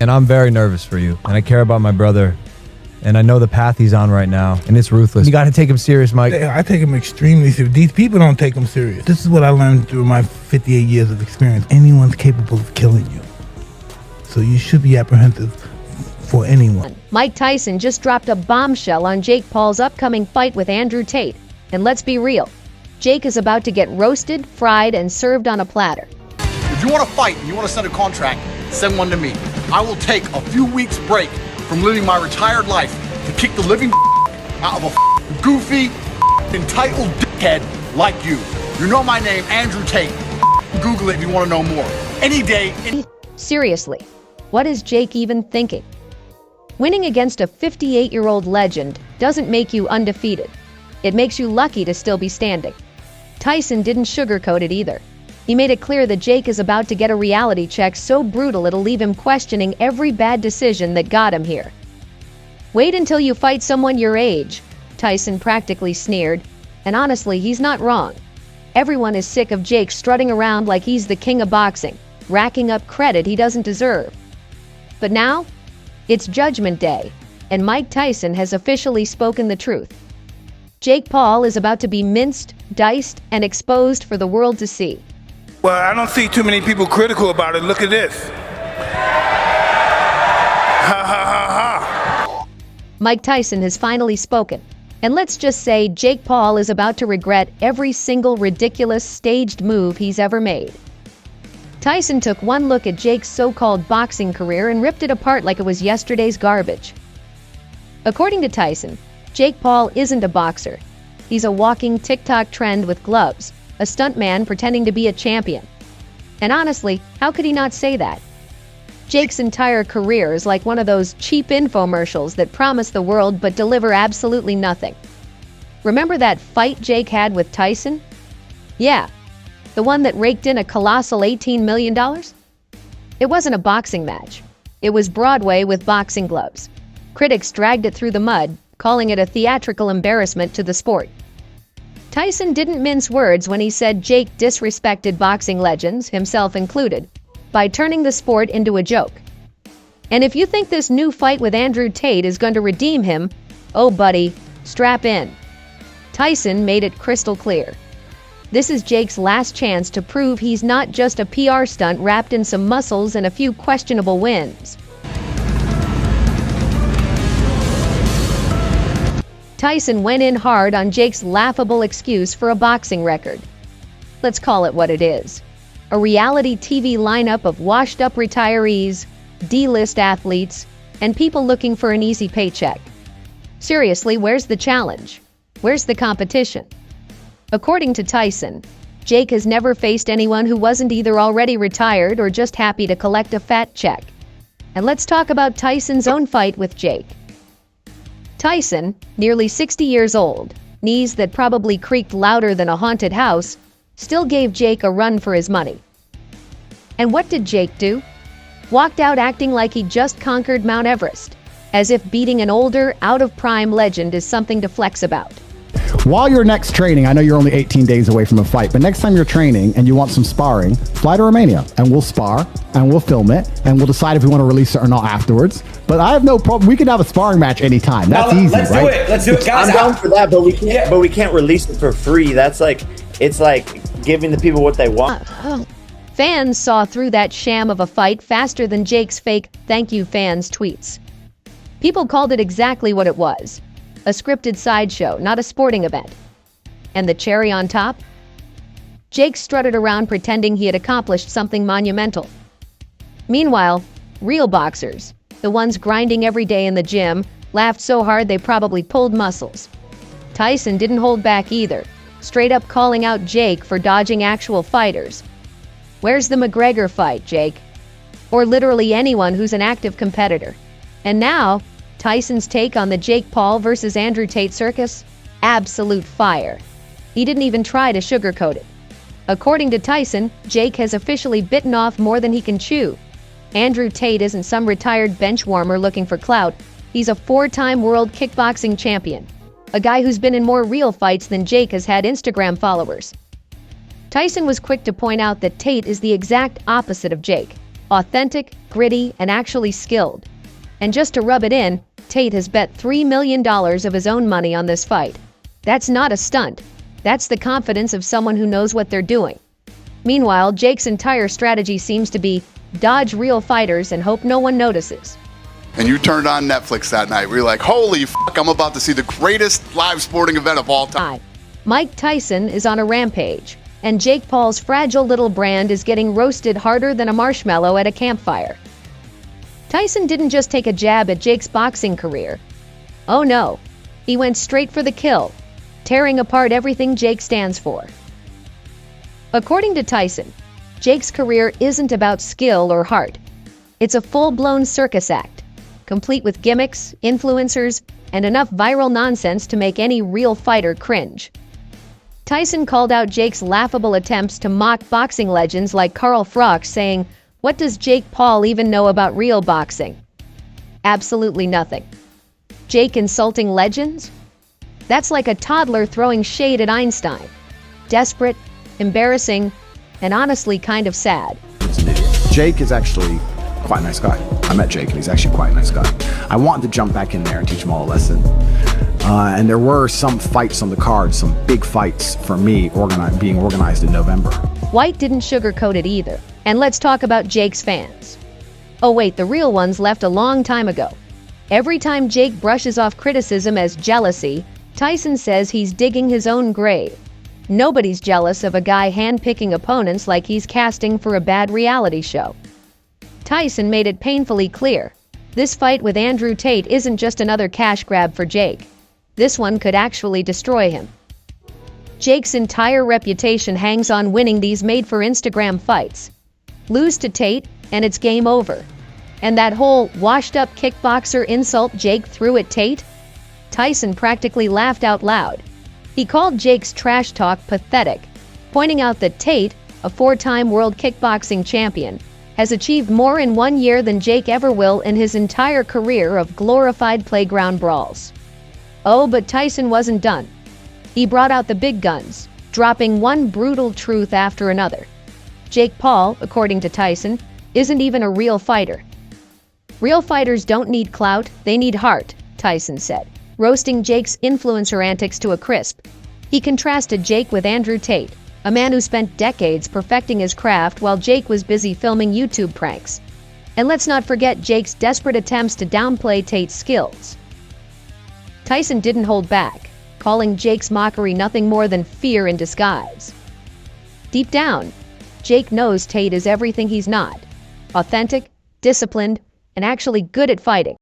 And I'm very nervous for you, and I care about my brother, and I know the path he's on right now, and it's ruthless. You gotta take him serious, Mike. I take him extremely serious. These people don't take him serious. This is what I learned through my 58 years of experience. Anyone's capable of killing you. So you should be apprehensive for anyone. Mike Tyson just dropped a bombshell on Jake Paul's upcoming fight with Andrew Tate. And let's be real, Jake is about to get roasted, fried, and served on a platter. If you want to fight and you want to send a contract, send one to me. I will take a few weeks break from living my retired life to kick the living out of a goofy, entitled dickhead like you. You know my name, Andrew Tate. Google it if you want to know more. Any day. Seriously, what is Jake even thinking? Winning against a 58-year-old legend doesn't make you undefeated. It makes you lucky to still be standing. Tyson didn't sugarcoat it either. He made it clear that Jake is about to get a reality check so brutal it'll leave him questioning every bad decision that got him here. Wait until you fight someone your age, Tyson practically sneered, and honestly, he's not wrong. Everyone is sick of Jake strutting around like he's the king of boxing, racking up credit he doesn't deserve. But now, it's Judgment Day, and Mike Tyson has officially spoken the truth. Jake Paul is about to be minced, diced, and exposed for the world to see. Well, I don't see too many people critical about it. Look at this. Ha ha ha ha. Mike Tyson has finally spoken. And let's just say Jake Paul is about to regret every single ridiculous staged move he's ever made. Tyson took one look at Jake's so-called boxing career and ripped it apart like it was yesterday's garbage. According to Tyson, Jake Paul isn't a boxer. He's a walking TikTok trend with gloves, a stuntman pretending to be a champion. And honestly, how could he not say that? Jake's entire career is like one of those cheap infomercials that promise the world but deliver absolutely nothing. Remember that fight Jake had with Tyson? Yeah, the one that raked in a colossal $18 million? It wasn't a boxing match. It was Broadway with boxing gloves. Critics dragged it through the mud, calling it a theatrical embarrassment to the sport. Tyson didn't mince words when he said Jake disrespected boxing legends, himself included, by turning the sport into a joke. And if you think this new fight with Andrew Tate is going to redeem him, oh buddy, strap in. Tyson made it crystal clear. This is Jake's last chance to prove he's not just a PR stunt wrapped in some muscles and a few questionable wins. Tyson went in hard on Jake's laughable excuse for a boxing record. Let's call it what it is. A reality TV lineup of washed-up retirees, D-list athletes, and people looking for an easy paycheck. Seriously, where's the challenge? Where's the competition? According to Tyson, Jake has never faced anyone who wasn't either already retired or just happy to collect a fat check. And let's talk about Tyson's own fight with Jake. Tyson, nearly 60 years old, knees that probably creaked louder than a haunted house, still gave Jake a run for his money. And what did Jake do? Walked out acting like he just conquered Mount Everest, as if beating an older, out-of-prime legend is something to flex about. While you're next training, I know you're only 18 days away from a fight, but next time you're training and you want some sparring, fly to Romania and we'll spar and we'll film it and we'll decide if we want to release it or not afterwards. But I have no problem. We can have a sparring match anytime. That's easy, let's right? do it. Let's do it, guys. I'm down for that, but we can't. Yeah. But we can't release it for free. That's like, it's like giving the people what they want. Fans saw through that sham of a fight faster than Jake's fake "thank you fans" tweets. People called it exactly what it was. A scripted sideshow, not a sporting event. And the cherry on top? Jake strutted around pretending he had accomplished something monumental. Meanwhile, real boxers, the ones grinding every day in the gym, laughed so hard they probably pulled muscles. Tyson didn't hold back either, straight up calling out Jake for dodging actual fighters. Where's the McGregor fight, Jake? Or literally anyone who's an active competitor. And now, Tyson's take on the Jake Paul versus Andrew Tate circus? Absolute fire. He didn't even try to sugarcoat it. According to Tyson, Jake has officially bitten off more than he can chew. Andrew Tate isn't some retired bench warmer looking for clout. He's a 4-time world kickboxing champion. A guy who's been in more real fights than Jake has had Instagram followers. Tyson was quick to point out that Tate is the exact opposite of Jake. Authentic, gritty, and actually skilled. And just to rub it in, Tate has bet $3 million of his own money on this fight. That's not a stunt. That's the confidence of someone who knows what they're doing. Meanwhile, Jake's entire strategy seems to be dodge real fighters and hope no one notices. And you turned on Netflix that night. We were like, holy fuck, I'm about to see the greatest live sporting event of all time. Mike Tyson is on a rampage, and Jake Paul's fragile little brand is getting roasted harder than a marshmallow at a campfire. Tyson didn't just take a jab at Jake's boxing career. Oh no, he went straight for the kill, tearing apart everything Jake stands for. According to Tyson, Jake's career isn't about skill or heart. It's a full-blown circus act, complete with gimmicks, influencers, and enough viral nonsense to make any real fighter cringe. Tyson called out Jake's laughable attempts to mock boxing legends like Carl Froch, saying, "What does Jake Paul even know about real boxing? Absolutely nothing. Jake insulting legends? That's like a toddler throwing shade at Einstein. Desperate, embarrassing, and honestly kind of sad." Jake is actually quite a nice guy. I met Jake and he's actually quite a nice guy. I wanted to jump back in there and teach him all a lesson. And there were some fights on the card, some big fights for me being organized in November. White didn't sugarcoat it either. And let's talk about Jake's fans. Oh wait, the real ones left a long time ago. Every time Jake brushes off criticism as jealousy, Tyson says he's digging his own grave. Nobody's jealous of a guy handpicking opponents like he's casting for a bad reality show. Tyson made it painfully clear. This fight with Andrew Tate isn't just another cash grab for Jake. This one could actually destroy him. Jake's entire reputation hangs on winning these made-for-Instagram fights. Lose to Tate, and it's game over. And that whole washed-up kickboxer insult Jake threw at Tate? Tyson practically laughed out loud. He called Jake's trash talk pathetic, pointing out that Tate, a four-time world kickboxing champion, has achieved more in 1 year than Jake ever will in his entire career of glorified playground brawls. Oh, but Tyson wasn't done. He brought out the big guns, dropping one brutal truth after another. Jake Paul, according to Tyson, isn't even a real fighter. Real fighters don't need clout, they need heart, Tyson said, roasting Jake's influencer antics to a crisp. He contrasted Jake with Andrew Tate, a man who spent decades perfecting his craft while Jake was busy filming YouTube pranks. And let's not forget Jake's desperate attempts to downplay Tate's skills. Tyson didn't hold back, calling Jake's mockery nothing more than fear in disguise. Deep down, Jake knows Tate is everything he's not: authentic, disciplined, and actually good at fighting.